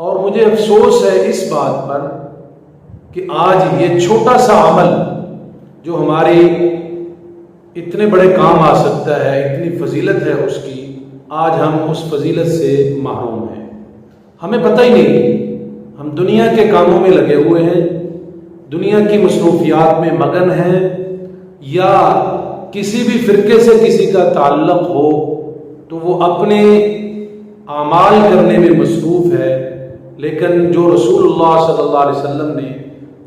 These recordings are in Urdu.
اور مجھے افسوس ہے اس بات پر کہ آج یہ چھوٹا سا عمل جو ہماری اتنے بڑے کام آ سکتا ہے، اتنی فضیلت ہے اس کی، آج ہم اس فضیلت سے محروم ہیں۔ ہمیں پتہ ہی نہیں، ہم دنیا کے کاموں میں لگے ہوئے ہیں، دنیا کی مصروفیات میں مگن ہیں، یا کسی بھی فرقے سے کسی کا تعلق ہو تو وہ اپنے اعمال کرنے میں مصروف ہے، لیکن جو رسول اللہ صلی اللہ علیہ وسلم نے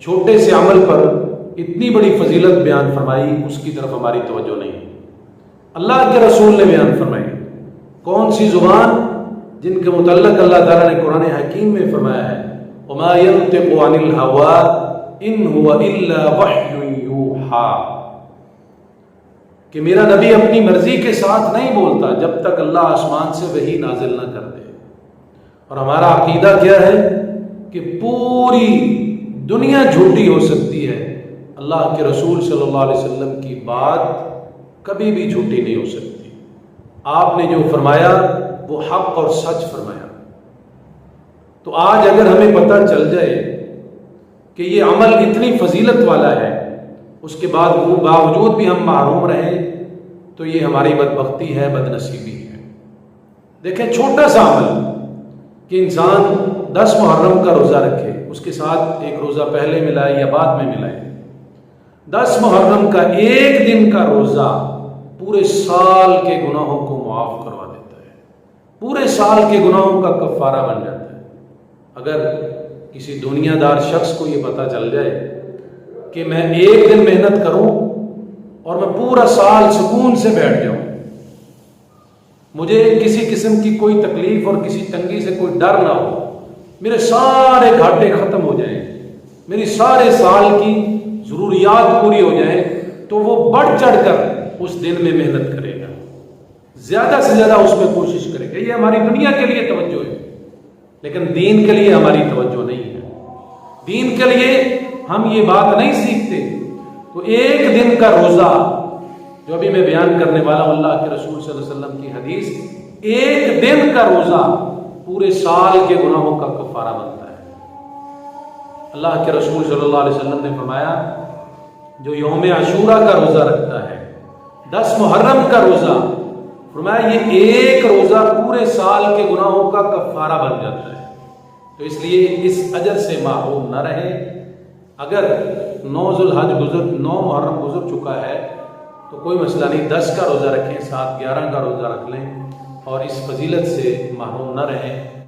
چھوٹے سے عمل پر اتنی بڑی فضیلت بیان فرمائی، اس کی طرف ہماری توجہ نہیں۔ اللہ کے رسول نے بیان فرمائی، کون سی زبان جن کے متعلق اللہ تعالیٰ نے قرآن حکیم میں فرمایا ہے وَمَا يَنطِقُ عَنِ الْهَوَىٰ إِنْ هُوَ إِلَّا وَحْيٌ يُوحَىٰ، کہ میرا نبی اپنی مرضی کے ساتھ نہیں بولتا جب تک اللہ آسمان سے وحی نازل نہ کر دے۔ اور ہمارا عقیدہ کیا ہے کہ پوری دنیا جھوٹی ہو سکتی ہے، اللہ کے رسول صلی اللہ علیہ وسلم کی بات کبھی بھی جھوٹی نہیں ہو سکتی۔ آپ نے جو فرمایا وہ حق اور سچ فرمایا۔ تو آج اگر ہمیں پتہ چل جائے کہ یہ عمل اتنی فضیلت والا ہے، اس کے بعد وہ باوجود بھی ہم محروم رہیں، تو یہ ہماری بدبختی ہے، بدنصیبی ہے۔ دیکھیں چھوٹا سا عمل کہ انسان 10 محرم کا روزہ رکھے، اس کے ساتھ ایک روزہ پہلے ملائے یا بعد میں ملائے۔ 10 محرم کا ایک دن کا روزہ پورے سال کے گناہوں کو معاف کروا دیتا ہے، پورے سال کے گناہوں کا کفارہ بن جاتا ہے۔ اگر کسی دنیا دار شخص کو یہ پتہ چل جائے کہ میں ایک دن محنت کروں اور میں پورا سال سکون سے بیٹھ جاؤں، مجھے کسی قسم کی کوئی تکلیف اور کسی تنگی سے کوئی ڈر نہ ہو، میرے سارے گھاٹے ختم ہو جائیں، میری سارے سال کی ضروریات پوری ہو جائیں، تو وہ بڑھ چڑھ کر اس دن میں محنت کرے گا، زیادہ سے زیادہ اس میں کوشش کرے گا۔ یہ ہماری دنیا کے لیے توجہ ہے، لیکن دین کے لیے ہماری توجہ نہیں ہے۔ دین کے لیے ہم یہ بات نہیں سیکھتے۔ تو ایک دن کا روزہ جو ابھی میں بیان کرنے والا ہوں، اللہ کے رسول صلی اللہ علیہ وسلم کی حدیث، ایک دن کا روزہ پورے سال کے گناہوں کا کفارہ بنتا ہے۔ اللہ کے رسول صلی اللہ علیہ وسلم نے فرمایا، جو یوم عاشورہ کا روزہ رکھتا ہے، 10 محرم کا روزہ، فرمایا یہ ایک روزہ پورے سال کے گناہوں کا کفارہ بن جاتا ہے۔ تو اس لیے اس اجر سے محروم نہ رہیں۔ اگر 9 محرم گزر چکا ہے تو کوئی مسئلہ نہیں، 10 کا روزہ رکھیں، 7 11 کا روزہ رکھ لیں اور اس فضیلت سے محروم نہ رہیں۔